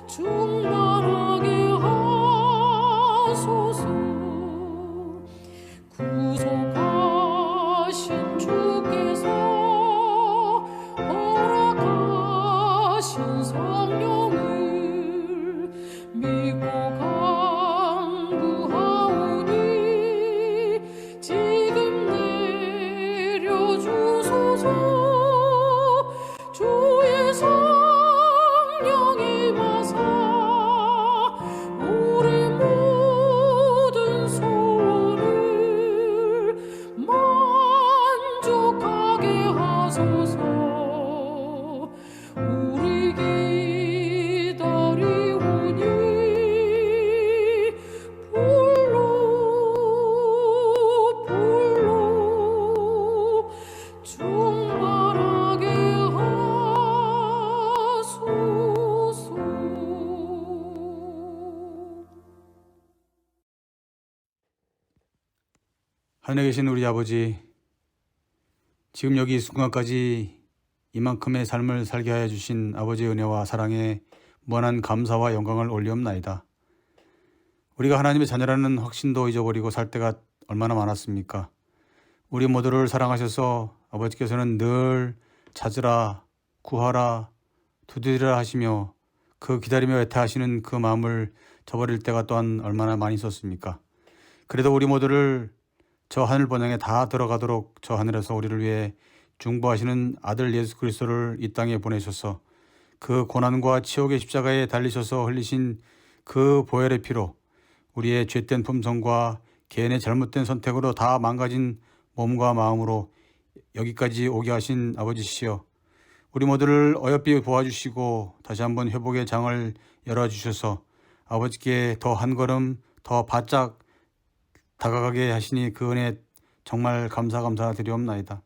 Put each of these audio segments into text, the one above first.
충만하게 하소서. 구속하신 주께서 허락하신 성령을 믿고 간구하오니 지금 내려주소서. 주의 성령이 마사 우리 모든 소원을 만족하게 하소서. 우리 기다리오니 불러 충만하게 하소서. 하늘에 계신 우리 아버지, 지금 여기 이 순간까지 이만큼의 삶을 살게 하여 주신 아버지의 은혜와 사랑에 무한한 감사와 영광을 올리옵나이다. 우리가 하나님의 자녀라는 확신도 잊어버리고 살 때가 얼마나 많았습니까? 우리 모두를 사랑하셔서 아버지께서는 늘 찾으라, 구하라, 두드리라 하시며 그 기다리며 애타하시는 그 마음을 저버릴 때가 또한 얼마나 많이 있었습니까? 그래도 우리 모두를 저 하늘 번영에 다 들어가도록 저 하늘에서 우리를 위해 중보하시는 아들 예수 그리스도를 이 땅에 보내셔서 그 고난과 치욕의 십자가에 달리셔서 흘리신 그 보혈의 피로 우리의 죄된 품성과 개인의 잘못된 선택으로 다 망가진 몸과 마음으로 여기까지 오게 하신 아버지시여, 우리 모두를 어여삐 도와주시고 다시 한번 회복의 장을 열어주셔서 아버지께 더 한 걸음 더 바짝 다가가게 하시니 그 은혜 정말 감사드리옵나이다.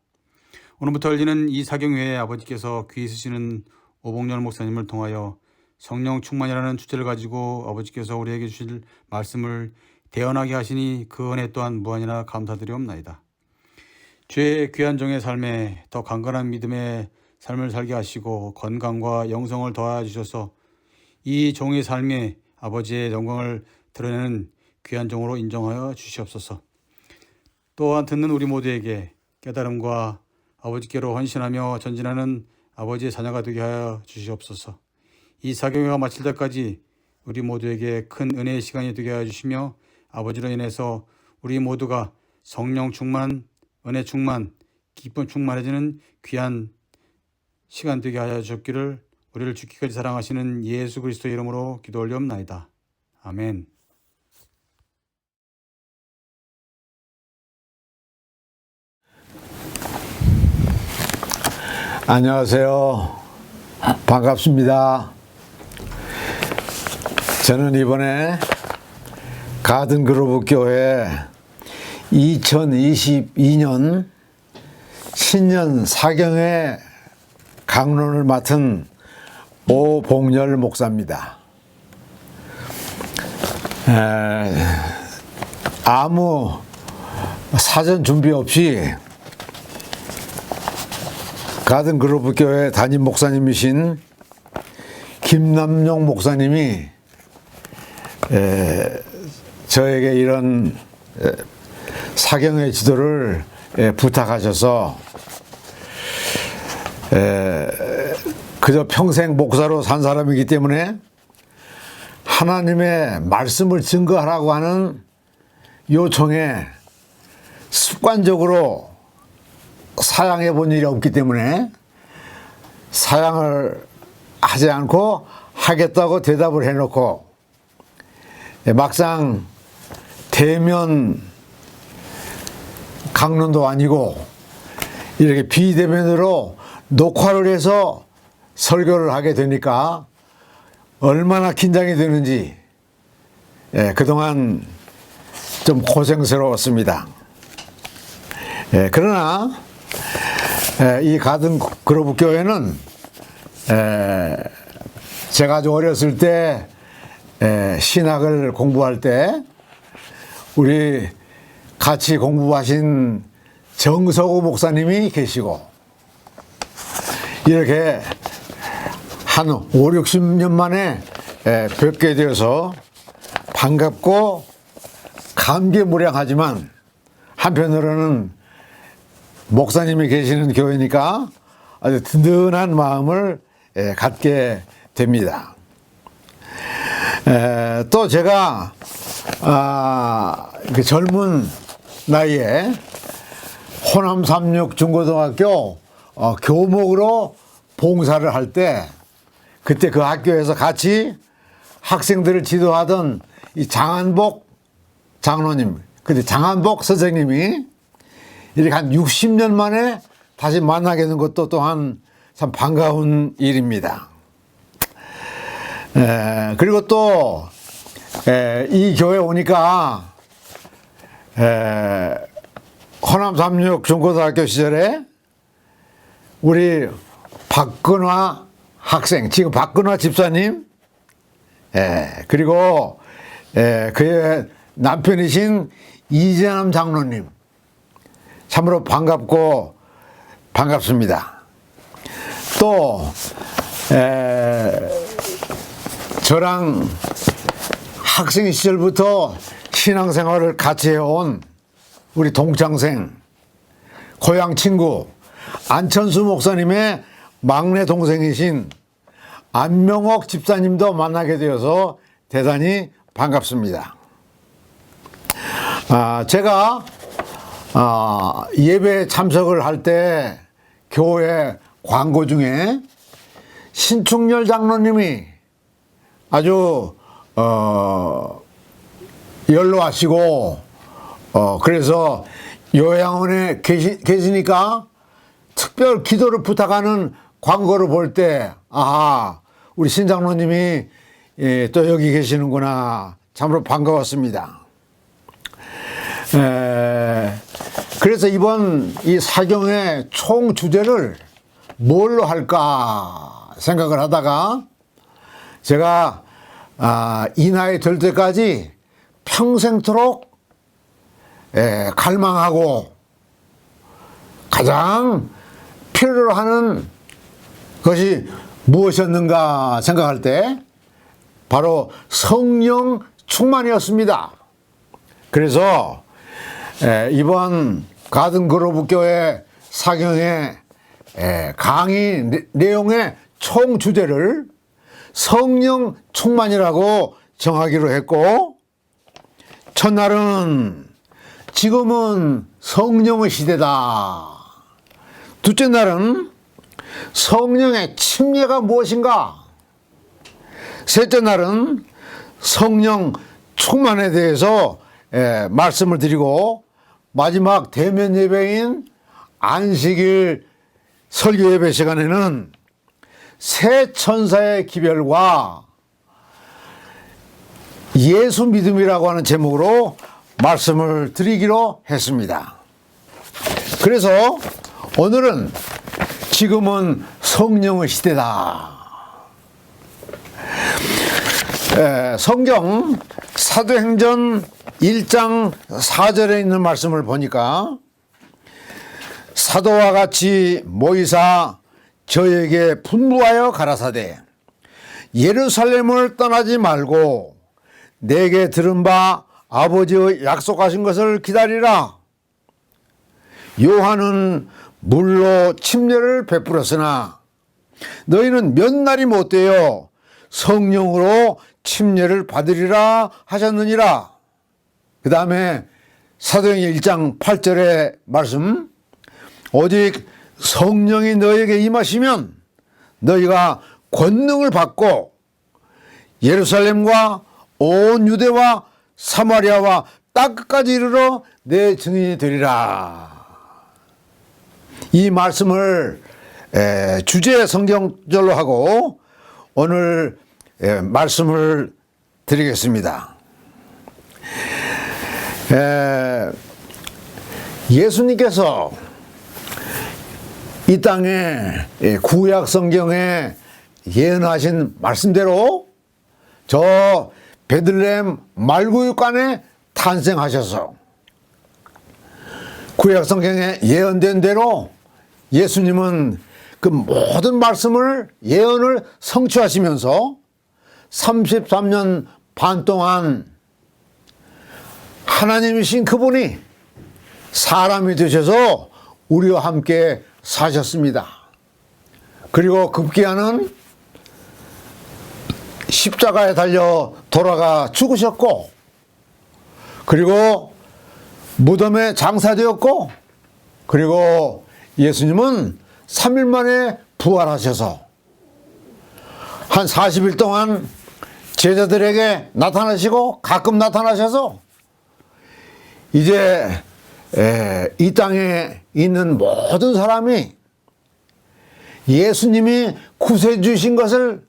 오늘부터 열리는 이 사경회에 아버지께서 귀 쓰시는 오봉열 목사님을 통하여 성령 충만이라는 주제를 가지고 아버지께서 우리에게 주실 말씀을 대언하게 하시니 그 은혜 또한 무한이나 감사드리옵나이다. 주의 귀한 종의 삶에 더 강건한 믿음의 삶을 살게 하시고 건강과 영성을 더하여 주셔서 이 종의 삶에 아버지의 영광을 드러내는 귀한 종으로 인정하여 주시옵소서. 또한 듣는 우리 모두에게 깨달음과 아버지께로 헌신하며 전진하는 아버지의 자녀가 되게 하여 주시옵소서. 이 사경회가 마칠 때까지 우리 모두에게 큰 은혜의 시간이 되게 하여 주시며 아버지로 인해서 우리 모두가 성령 충만, 은혜 충만, 기쁨 충만해지는 귀한 시간 되게 하여 주옵기를 우리를 죽기까지 사랑하시는 예수 그리스도 이름으로 기도 올리옵나이다. 아멘. 안녕하세요. 반갑습니다. 저는 이번에 가든그로브 교회 2022년 신년 사경회 강론을 맡은 오봉열 목사입니다. 아무 사전 준비 없이 가든그로브 교회 담임 목사님이신 김남용 목사님이 저에게 이런 사경회 지도를 부탁하셔서 그저 평생 목사로 산 사람이기 때문에 하나님의 말씀을 증거하라고 하는 요청에 습관적으로 사양해 본 일이 없기 때문에 사양을 하지 않고 하겠다고 대답을 해놓고 막상 대면 강론도 아니고 이렇게 비대면으로 녹화를 해서 설교를 하게 되니까 얼마나 긴장이 되는지 그동안 좀 고생스러웠습니다. 그러나 이 가든그로브 교회는 제가 아주 어렸을 때 신학을 공부할 때 우리 같이 공부하신 정석우 목사님이 계시고 이렇게 한 5, 60년 만에 뵙게 되어서 반갑고 감개무량하지만 한편으로는 목사님이 계시는 교회니까 아주 든든한 마음을 갖게 됩니다. 또 제가 그 젊은 나이에 호남 삼육중고등학교 교목으로 봉사를 할 때 그때 그 학교에서 같이 학생들을 지도하던 이 장한복 장로님, 근데 장한복 선생님이 이렇게 한 60년 만에 다시 만나게 된 것도 또한 참 반가운 일입니다. 그리고 또 이 교회 오니까 호남 삼육중고등학교 시절에 우리 박근화 학생, 지금 박근화 집사님, 그리고 그의 남편이신 이재남 장로님, 참으로 반갑고 반갑습니다. 또 저랑 학생 시절부터 신앙생활을 같이 해온 우리 동창생, 고향 친구 안천수 목사님의 막내 동생이신 안명옥 집사님도 만나게 되어서 대단히 반갑습니다. 제가 예배 참석을 할 때 교회 광고 중에 신충렬 장로님이 아주 연로하시고 그래서 요양원에 계시니까 특별 기도를 부탁하는 광고를 볼 때 우리 신장로님이 또 여기 계시는구나, 참으로 반가웠습니다. 그래서 이번 이 사경의 총 주제를 뭘로 할까 생각을 하다가 제가 이 나이 될 때까지 평생토록 갈망하고 가장 필요로 하는 것이 무엇이었는가 생각할 때 바로 성령 충만이었습니다. 그래서 이번 가든그로브 교회 사경의 강의 내용의 총 주제를 성령 충만이라고 정하기로 했고, 첫날은 지금은 성령의 시대다, 둘째 날은 성령의 침례가 무엇인가, 셋째 날은 성령 충만에 대해서 말씀을 드리고, 마지막 대면 예배인 안식일 설교 예배 시간에는 새 천사의 기별과 예수 믿음이라고 하는 제목으로 말씀을 드리기로 했습니다. 그래서 오늘은 지금은 성령의 시대다. 성경 사도행전 1장 4절에 있는 말씀을 보니까 사도와 같이 모이사 저에게 분부하여 가라사대 예루살렘을 떠나지 말고 내게 들은 바 아버지의 약속하신 것을 기다리라. 요한은 물로 침례를 베풀었으나 너희는 몇 날이 못되어 성령으로 침례를 받으리라 하셨느니라. 그 다음에 사도행전 1장 8절의 말씀, 오직 성령이 너에게 임하시면 너희가 권능을 받고 예루살렘과 온 유대와 사마리아와 땅끝까지 이르러 내 증인이 되리라. 이 말씀을 주제 성경절로 하고 오늘 말씀을 드리겠습니다. 예수님께서 이 땅에 구약 성경에 예언하신 말씀대로 저 베들레헴 말구육간에 탄생하셔서 구약 성경에 예언된 대로 예수님은 그 모든 말씀을 예언을 성취하시면서 33년 반 동안 하나님이신 그분이 사람이 되셔서 우리와 함께 사셨습니다. 그리고 급기야는 십자가에 달려 돌아가 죽으셨고, 그리고 무덤에 장사되었고, 그리고 예수님은 3일 만에 부활하셔서 한 40일 동안 제자들에게 나타나시고 가끔 나타나셔서 이제 이 땅에 있는 모든 사람이 예수님이 구세주신 것을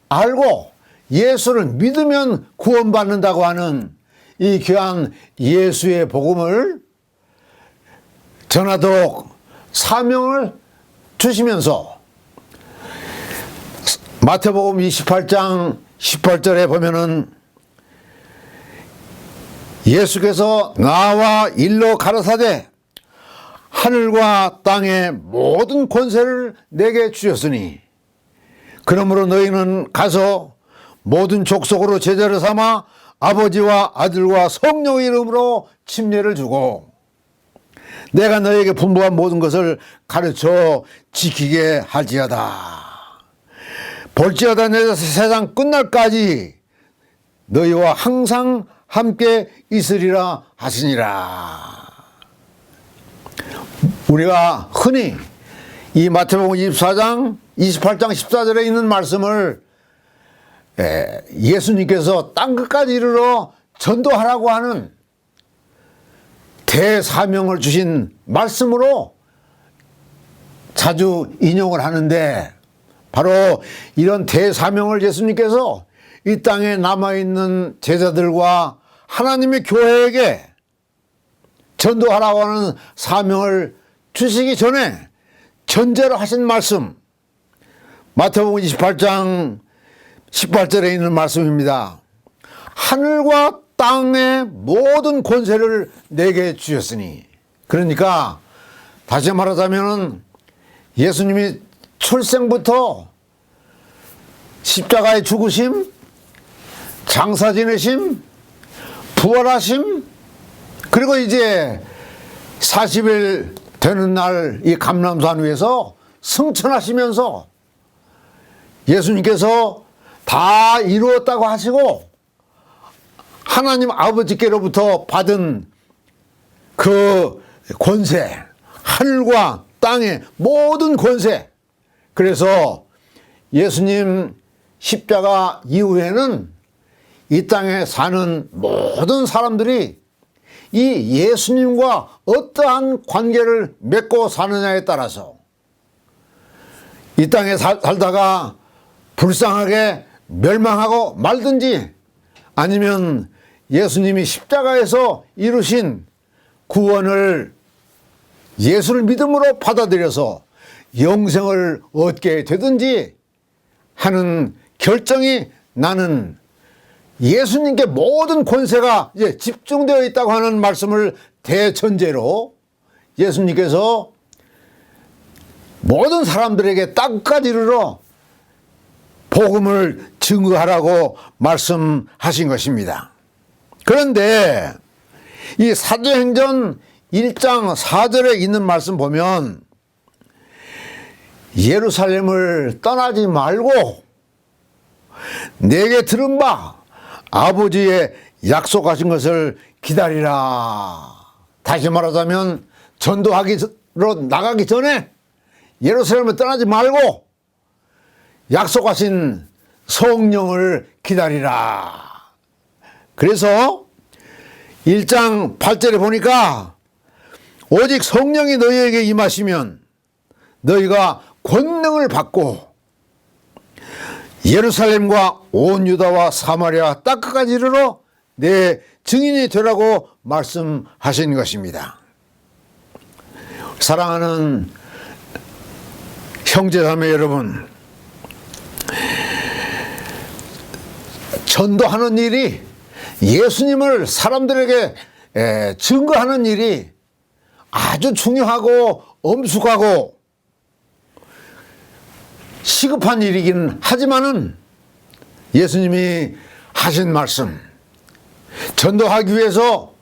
알고 예수를 믿으면 구원받는다고 하는 이 귀한 예수의 복음을 전하도록 사명을 주시면서 마태복음 28장 18절에 보면은 예수께서 나와 일러 가라사대 하늘과 땅의 모든 권세를 내게 주셨으니 그러므로 너희는 가서 모든 족속으로 제자를 삼아 아버지와 아들과 성령의 이름으로 침례를 주고 내가 너에게 분부한 모든 것을 가르쳐 지키게 할지어다. 볼지어다 내 세상 끝날까지 너희와 항상 함께 있으리라 하시니라. 우리가 흔히 이 마태복음 28장 14절에 있는 말씀을 예수님께서 땅끝까지 이르러 전도하라고 하는 대사명을 주신 말씀으로 자주 인용을 하는데, 바로 이런 대사명을 예수님께서 이 땅에 남아있는 제자들과 하나님의 교회에게 전도하라고 하는 사명을 주시기 전에 전제로 하신 말씀, 마태복음 28장 18절에 있는 말씀입니다. 하늘과 땅의 모든 권세를 내게 주셨으니. 그러니까 다시 말하자면 예수님이 출생부터 십자가에 죽으심, 장사 지내심, 부활하심, 그리고 이제 40일 되는 날 이 감람산 위에서 승천하시면서 예수님께서 다 이루었다고 하시고 하나님 아버지께로부터 받은 그 권세, 하늘과 땅의 모든 권세, 그래서 예수님 십자가 이후에는 이 땅에 사는 모든 사람들이 이 예수님과 어떠한 관계를 맺고 사느냐에 따라서 이 땅에 살다가 불쌍하게 멸망하고 말든지, 아니면 예수님이 십자가에서 이루신 구원을 예수를 믿음으로 받아들여서 영생을 얻게 되든지 하는 결정이 나는 예수님께 모든 권세가 이제 집중되어 있다고 하는 말씀을 대전제로 예수님께서 모든 사람들에게 땅까지 이르러 복음을 증거하라고 말씀하신 것입니다. 그런데 이 사도행전 1장 4절에 있는 말씀 보면 예루살렘을 떠나지 말고 내게 들은 바 아버지의 약속하신 것을 기다리라. 다시 말하자면 전도하기로 나가기 전에 예루살렘을 떠나지 말고 약속하신 성령을 기다리라. 그래서 1장 8절에 보니까 오직 성령이 너희에게 임하시면 너희가 권능을 받고 예루살렘과 온 유다와 사마리아 땅끝까지 이르러 내 증인이 되라고 말씀하신 것입니다. 사랑하는 형제자매 여러분, 전도하는 일이, 예수님을 사람들에게 증거하는 일이 아주 중요하고 엄숙하고 시급한 일이긴 하지만은 예수님이 하신 말씀, 전도하기 위해서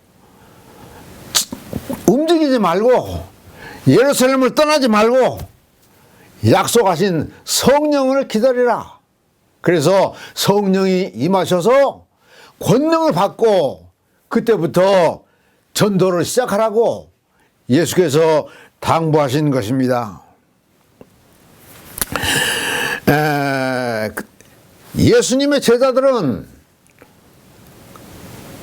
움직이지 말고 예루살렘을 떠나지 말고 약속하신 성령을 기다리라. 그래서 성령이 임하셔서 권능을 받고 그때부터 전도를 시작하라고 예수께서 당부하신 것입니다. 예수님의 제자들은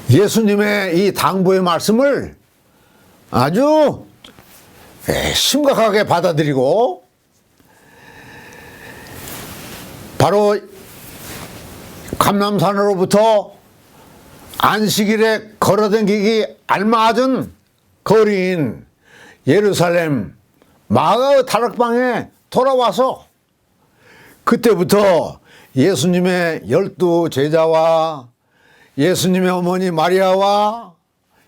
예수님의 이 당부의 말씀을 아주 심각하게 받아들이고 바로 감람산으로부터 안식일에 걸어다니기 알맞은 거리인 예루살렘 마가의 다락방에 돌아와서 그때부터 예수님의 12 제자와 예수님의 어머니 마리아와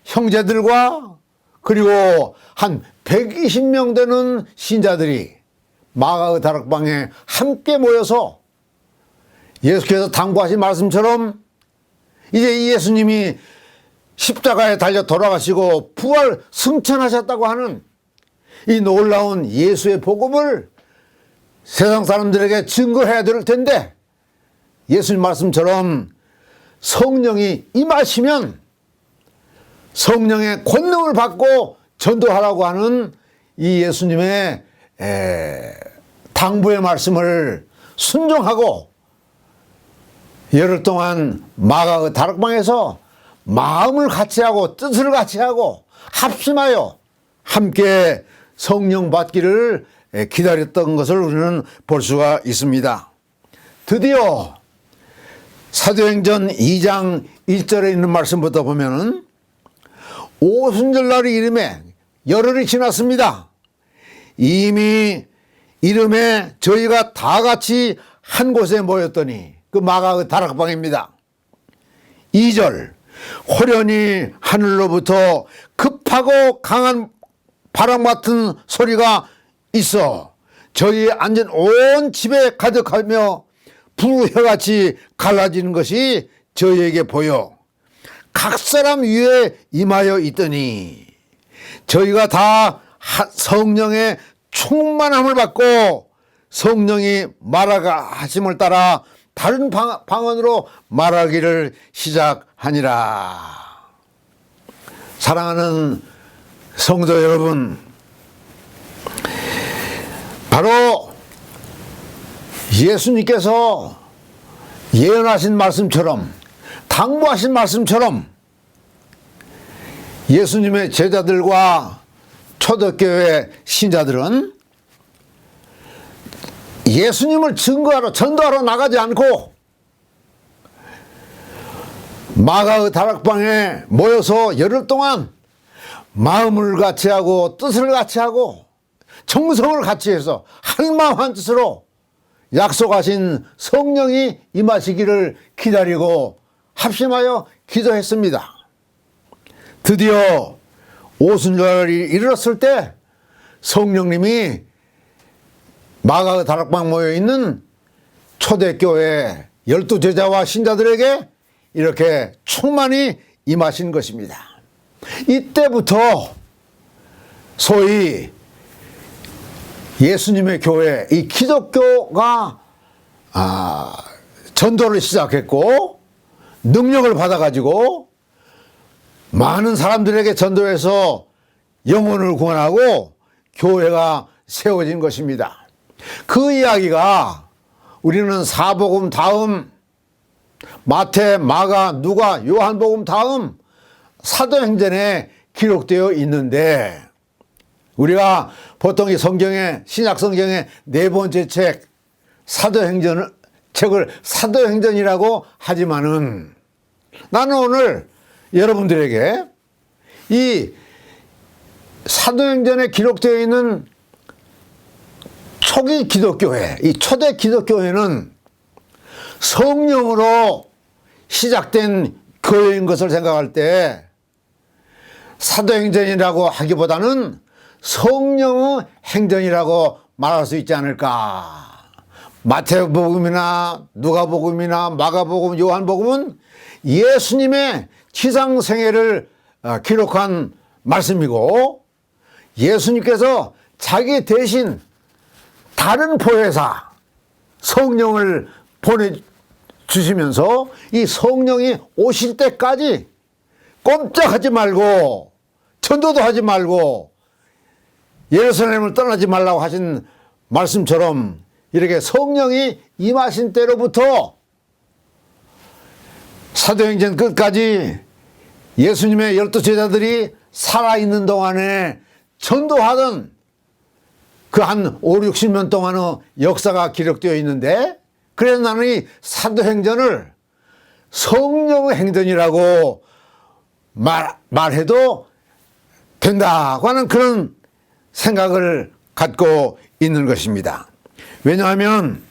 형제들과 그리고 한 120명 되는 신자들이 마가의 다락방에 함께 모여서 예수께서 당부하신 말씀처럼 이제 이 예수님이 십자가에 달려 돌아가시고 부활 승천하셨다고 하는 이 놀라운 예수의 복음을 세상 사람들에게 증거해야 될 텐데 예수님 말씀처럼 성령이 임하시면 성령의 권능을 받고 전도하라고 하는 이 예수님의 당부의 말씀을 순종하고 열흘 동안 마가의 다락방에서 마음을 같이하고 뜻을 같이하고 합심하여 함께 성령 받기를 기다렸던 것을 우리는 볼 수가 있습니다. 드디어 사도행전 2장 1절에 있는 말씀부터 보면은 오순절날이 이름에 열흘이 지났습니다. 이미 이름에 저희가 다 같이 한 곳에 모였더니 그 마가의 다락방입니다. 2절 호련히 하늘로부터 급하고 강한 바람 같은 소리가 있어 저희 앉은 온 집에 가득하며 불혀같이 갈라지는 것이 저희에게 보여 각 사람 위에 임하여 있더니 저희가 다 성령의 충만함을 받고 성령이 말하가 하심을 따라 다른 방언으로 말하기를 시작하니라. 사랑하는 성도 여러분, 바로 예수님께서 예언하신 말씀처럼 당부하신 말씀처럼 예수님의 제자들과 초대교회 신자들은 예수님을 증거하러 전도하러 나가지 않고 마가의 다락방에 모여서 열흘 동안 마음을 같이하고 뜻을 같이하고 정성을 같이해서 한마음 한뜻으로 약속하신 성령이 임하시기를 기다리고 합심하여 기도했습니다. 드디어 오순절이 이르렀을 때 성령님이 마가의 다락방 모여있는 초대교회 12제자와 신자들에게 이렇게 충만히 임하신 것입니다. 이때부터 소위 예수님의 교회, 이 기독교가 전도를 시작했고 능력을 받아가지고 많은 사람들에게 전도해서 영혼을 구원하고 교회가 세워진 것입니다. 그 이야기가 우리는 사복음 다음 마태, 마가, 누가, 요한복음 다음 사도행전에 기록되어 있는데 우리가 보통 이 성경의 신약 성경의 네 번째 책 책을 사도행전이라고 하지만은 나는 오늘 여러분들에게 이 사도행전에 기록되어 있는 초기 기독교회, 이 초대 기독교회는 성령으로 시작된 교회인 것을 생각할 때 사도행전이라고 하기보다는 성령의 행전이라고 말할 수 있지 않을까. 마태복음이나 누가복음이나 마가복음, 요한복음은 예수님의 지상생애를 기록한 말씀이고, 예수님께서 자기 대신 다른 보혜사 성령을 보내주시면서 이 성령이 오실 때까지 꼼짝하지 말고 전도도 하지 말고 예루살렘을 떠나지 말라고 하신 말씀처럼 이렇게 성령이 임하신 때로부터 사도행전 끝까지 예수님의 12제자들이 살아있는 동안에 전도하던 그 한 5, 60년 동안의 역사가 기록되어 있는데, 그래서 나는 이 사도행전을 성령의 행전이라고 말해도 된다고 하는 그런 생각을 갖고 있는 것입니다. 왜냐하면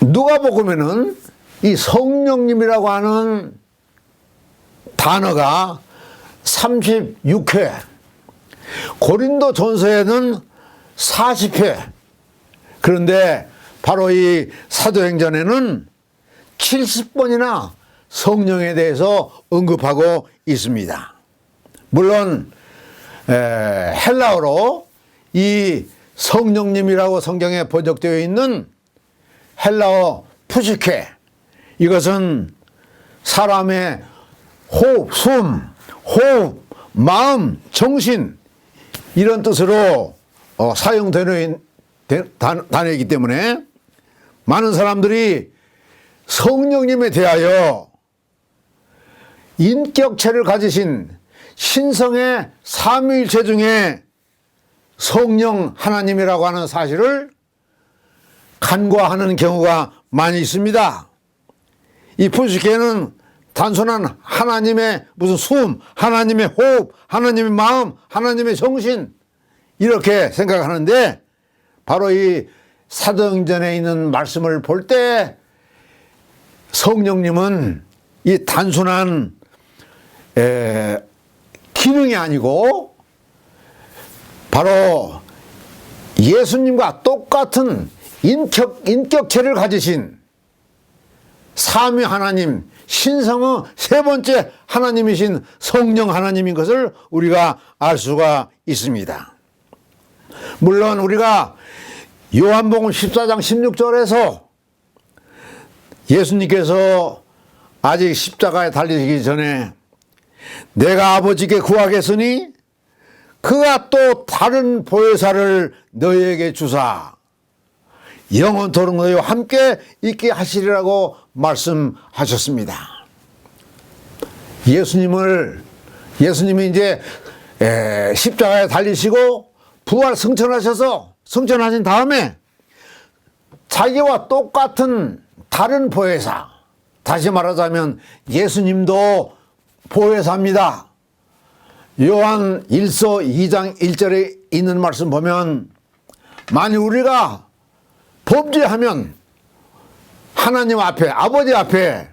누가복음에는 이 성령님이라고 하는 단어가 36회, 고린도전서에는 40회, 그런데 바로 이 사도행전에는 70번이나 성령에 대해서 언급하고 있습니다. 물론 헬라어로 이 성령님이라고 성경에 번역되어 있는 헬라어 푸시케, 이것은 사람의 호흡, 숨, 호흡, 마음, 정신, 이런 뜻으로 사용되는 단어이기 때문에 많은 사람들이 성령님에 대하여 인격체를 가지신 신성의 삼위일체 중에 성령 하나님이라고 하는 사실을 간과하는 경우가 많이 있습니다. 이 푸시케는 단순한 하나님의 무슨 숨, 하나님의 호흡, 하나님의 마음, 하나님의 정신, 이렇게 생각하는데, 바로 이 사도행전에 있는 말씀을 볼 때 성령님은 이 단순한 기능이 아니고 바로 예수님과 똑같은 인격체를 가지신 삼위 하나님, 신성의 세 번째 하나님이신 성령 하나님인 것을 우리가 알 수가 있습니다. 물론 우리가 요한복음 14장 16절에서 예수님께서 아직 십자가에 달리시기 전에 내가 아버지께 구하겠으니 그가 또 다른 보혜사를 너희에게 주사 영원토록 너희와 함께 있게 하시리라고 말씀하셨습니다. 예수님이 이제 십자가에 달리시고 부활 승천하신 다음에 자기와 똑같은 다른 보혜사, 다시 말하자면 예수님도 보혜사입니다. 요한 1서 2장 1절에 있는 말씀 보면, 만일 우리가 범죄하면 하나님 앞에, 아버지 앞에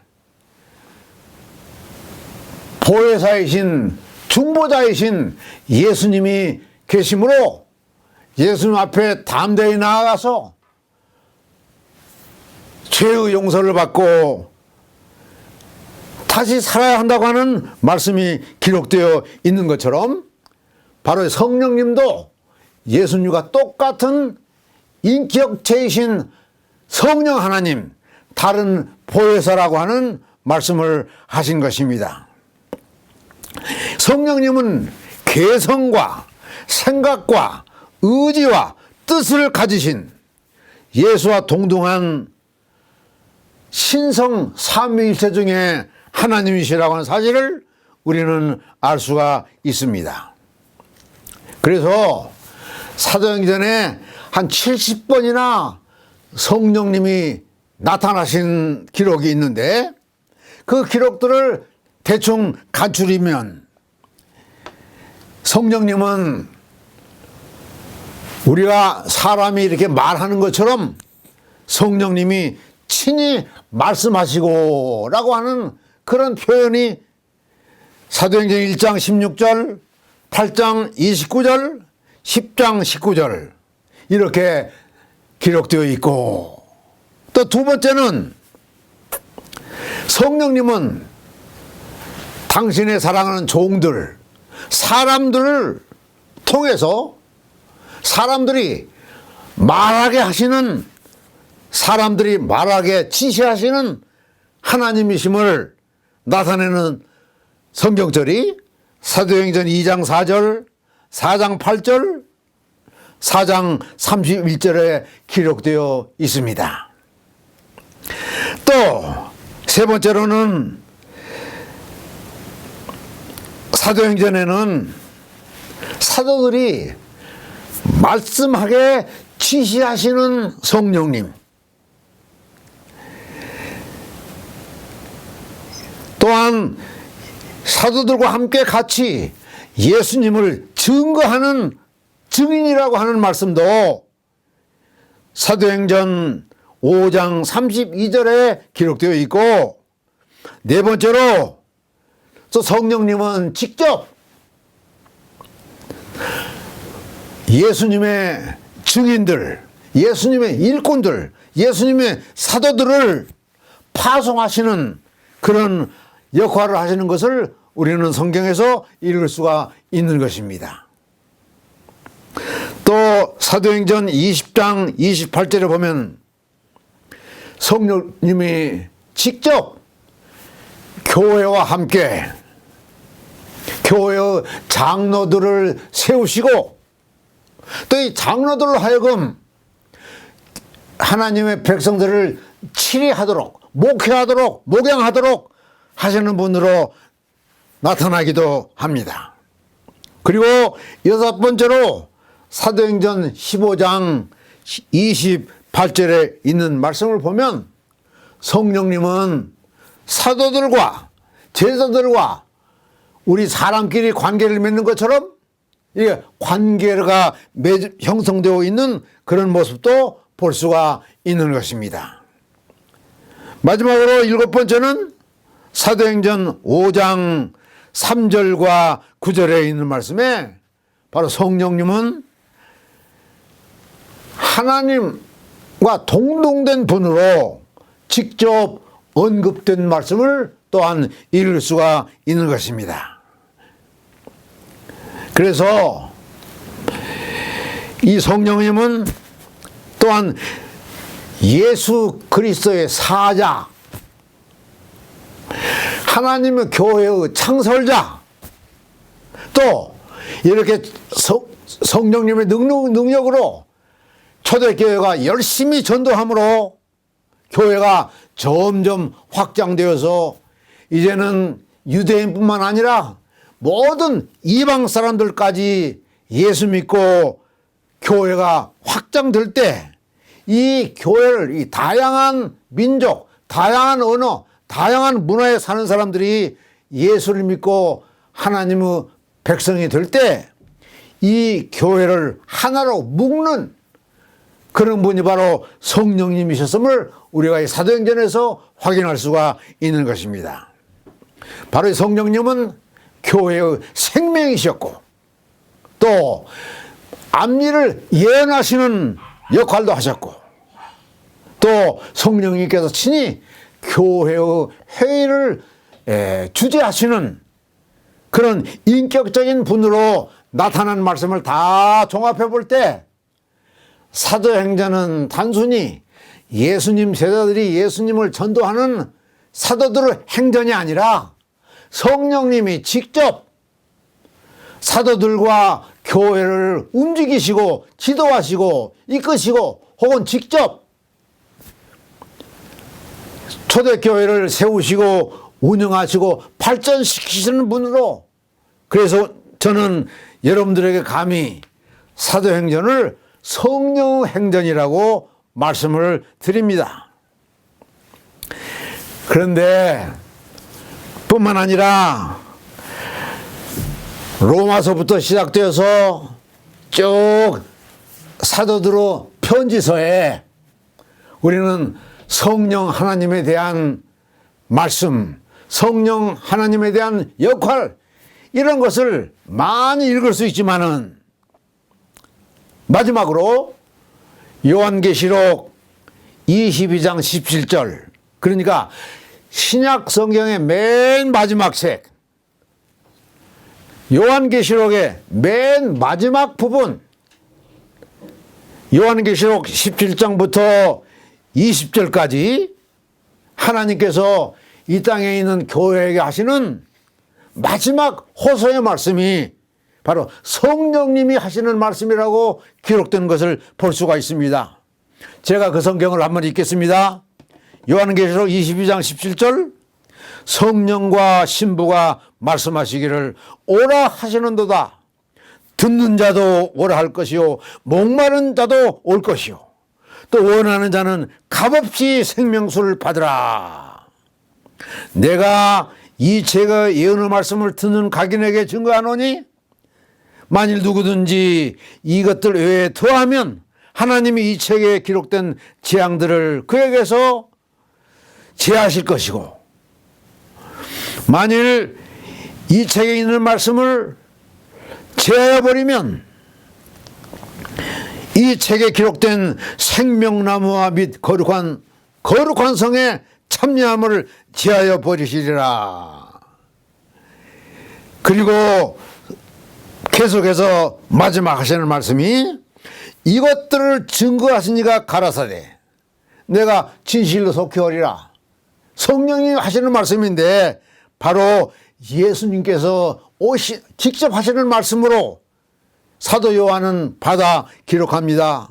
보혜사이신, 중보자이신 예수님이 계시므로 예수님 앞에 담대히 나아가서 죄의 용서를 받고 다시 살아야 한다고 하는 말씀이 기록되어 있는 것처럼, 바로 성령님도 예수님과 똑같은 인격체이신 성령 하나님, 다른 보혜사라고 하는 말씀을 하신 것입니다. 성령님은 개성과 생각과 의지와 뜻을 가지신 예수와 동등한 신성 삼위일체 중에 하나님이시라고 하는 사실을 우리는 알 수가 있습니다. 그래서 사도행전에 한 70번이나 성령님이 나타나신 기록이 있는데, 그 기록들을 대충 간추리면 성령님은 우리가 사람이 이렇게 말하는 것처럼 성령님이 친히 말씀하시고 라고 하는 그런 표현이 사도행전 1장 16절, 8장 29절, 10장 19절, 이렇게 기록되어 있고, 또 두 번째는 성령님은 당신의 사랑하는 종들, 사람들을 통해서 사람들이 말하게 하시는, 사람들이 말하게 지시하시는 하나님이심을 나타내는 성경절이 사도행전 2장 4절, 4장 8절, 4장 31절에 기록되어 있습니다. 또 세 번째로는 사도행전에는 사도들이 말씀하게 지시하시는 성령님, 또한 사도들과 함께 같이 예수님을 증거하는 증인이라고 하는 말씀도 사도행전 5장 32절에 기록되어 있고, 네 번째로 또 성령님은 직접 예수님의 증인들, 예수님의 일꾼들, 예수님의 사도들을 파송하시는 그런 역할을 하시는 것을 우리는 성경에서 읽을 수가 있는 것입니다. 또 사도행전 20장 28절에 보면 성령님이 직접 교회와 함께 교회의 장로들을 세우시고, 또 이 장로들로 하여금 하나님의 백성들을 치리하도록, 목회하도록, 목양하도록 하시는 분으로 나타나기도 합니다. 그리고 여섯 번째로 사도행전 15장 28절에 있는 말씀을 보면 성령님은 사도들과 제자들과 우리 사람끼리 관계를 맺는 것처럼 이게 관계가 형성되어 있는 그런 모습도 볼 수가 있는 것입니다. 마지막으로 일곱 번째는 사도행전 5장 3절과 9절에 있는 말씀에 바로 성령님은 하나님과 동등된 분으로 직접 언급된 말씀을 또한 읽을 수가 있는 것입니다. 그래서 이 성령님은 또한 예수 그리스도의 사자, 하나님의 교회의 창설자, 또 이렇게 성령님의 능력으로 초대교회가 열심히 전도함으로 교회가 점점 확장되어서 이제는 유대인뿐만 아니라 모든 이방 사람들까지 예수 믿고 교회가 확장될 때 이 교회를, 이 다양한 민족, 다양한 언어, 다양한 문화에 사는 사람들이 예수를 믿고 하나님의 백성이 될 때 이 교회를 하나로 묶는 그런 분이 바로 성령님이셨음을 우리가 이 사도행전에서 확인할 수가 있는 것입니다. 바로 이 성령님은 교회의 생명이셨고, 또 앞일을 예언하시는 역할도 하셨고, 또 성령님께서 친히 교회의 회의를 주재하시는 그런 인격적인 분으로 나타난 말씀을 다 종합해 볼 때 사도행전은 단순히 예수님 제자들이 예수님을 전도하는 사도들의 행전이 아니라 성령님이 직접 사도들과 교회를 움직이시고 지도하시고 이끄시고 혹은 직접 초대교회를 세우시고 운영하시고 발전시키시는 분으로, 그래서 저는 여러분들에게 감히 사도행전을 성령 행전이라고 말씀을 드립니다. 그런데 뿐만 아니라 로마서부터 시작되어서 쭉 사도들의 편지서에 우리는 성령 하나님에 대한 말씀, 성령 하나님에 대한 역할, 이런 것을 많이 읽을 수 있지만은 마지막으로 요한계시록 22장 17절, 그러니까 신약 성경의 맨 마지막 책, 요한계시록의 맨 마지막 부분, 요한계시록 17장부터 20절까지 하나님께서 이 땅에 있는 교회에게 하시는 마지막 호소의 말씀이 바로 성령님이 하시는 말씀이라고 기록된 것을 볼 수가 있습니다. 제가 그 성경을 한번 읽겠습니다. 요한계시록 22장 17절, 성령과 신부가 말씀하시기를 오라 하시는도다. 듣는 자도 오라 할 것이요 목마른 자도 올 것이요 또 원하는 자는 값없이 생명수를 받으라. 내가 이 책의 예언의 말씀을 듣는 각인에게 증거하노니 만일 누구든지 이것들 외에 더하면 하나님이 이 책에 기록된 재앙들을 그에게서 제하실 것이고, 만일 이 책에 있는 말씀을 제하여버리면 이 책에 기록된 생명나무와 및 거룩한 성의 참여함을 제하여 버리시리라. 그리고 계속해서 마지막 하시는 말씀이 이것들을 증거하시니가 가라사대 내가 진실로 속히오리라. 성령님 하시는 말씀인데 바로 예수님께서 직접 하시는 말씀으로 사도 요한은 받아 기록합니다.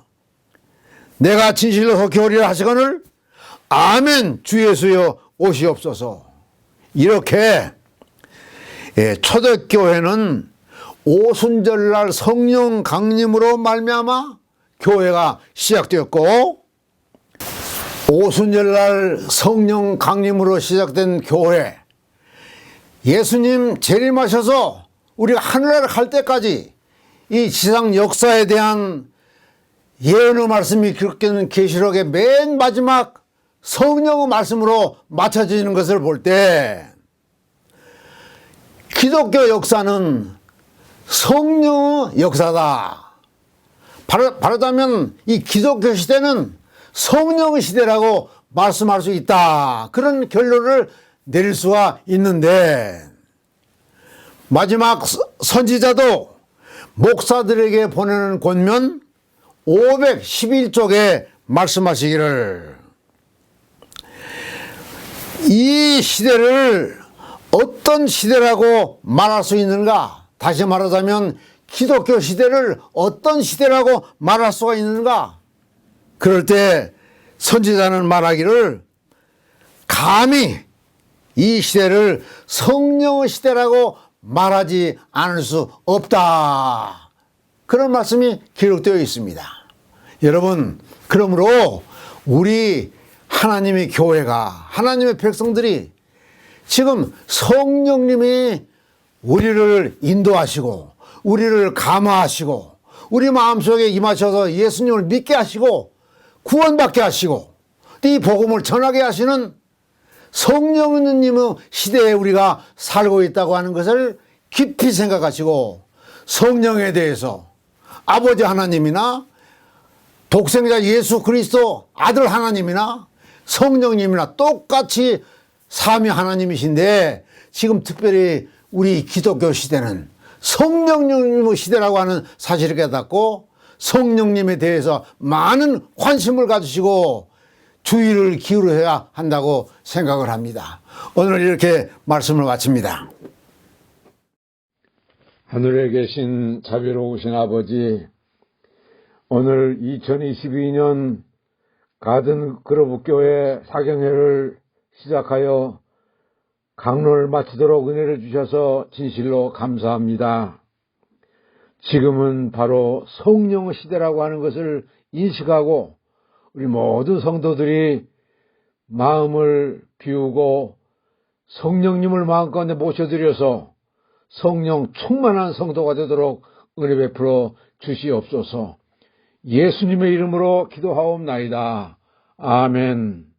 내가 진실로 속히오리라 하시거늘 아멘 주 예수여 오시옵소서. 이렇게 초대교회는 오순절날 성령 강림으로 말미암아 교회가 시작되었고, 오순절날 성령 강림으로 시작된 교회, 예수님 재림하셔서 우리가 하늘나라 갈 때까지 이 지상 역사에 대한 예언의 말씀이 기록되는 계시록의 맨 마지막 성령의 말씀으로 맞춰지는 것을 볼 때 기독교 역사는 성령의 역사다. 바르다면 이 기독교 시대는 성령의 시대라고 말씀할 수 있다. 그런 결론을 내릴 수가 있는데, 마지막 선지자도 목사들에게 보내는 권면 511쪽에 말씀하시기를 이 시대를 어떤 시대라고 말할 수 있는가? 다시 말하자면 기독교 시대를 어떤 시대라고 말할 수가 있는가? 그럴 때 선지자는 말하기를 감히 이 시대를 성령의 시대라고 말하지 않을 수 없다. 그런 말씀이 기록되어 있습니다. 여러분, 그러므로 우리 하나님의 교회가, 하나님의 백성들이 지금 성령님이 우리를 인도하시고 우리를 감화하시고 우리 마음속에 임하셔서 예수님을 믿게 하시고 구원받게 하시고 이 복음을 전하게 하시는 성령님의 시대에 우리가 살고 있다고 하는 것을 깊이 생각하시고, 성령에 대해서 아버지 하나님이나 독생자 예수 그리스도 아들 하나님이나 성령님이나 똑같이 삼위 하나님이신데, 지금 특별히 우리 기독교 시대는 성령님의 시대라고 하는 사실을 깨닫고 성령님에 대해서 많은 관심을 가지시고 주의를 기울여야 한다고 생각을 합니다. 오늘 이렇게 말씀을 마칩니다. 하늘에 계신 자비로우신 아버지, 오늘 2022년 가든 그로브 교회 사경회를 시작하여 강론을 마치도록 은혜를 주셔서 진실로 감사합니다. 지금은 바로 성령의 시대라고 하는 것을 인식하고 우리 모든 성도들이 마음을 비우고 성령님을 마음가운데 모셔드려서 성령 충만한 성도가 되도록 은혜 베풀어 주시옵소서. 예수님의 이름으로 기도하옵나이다. 아멘.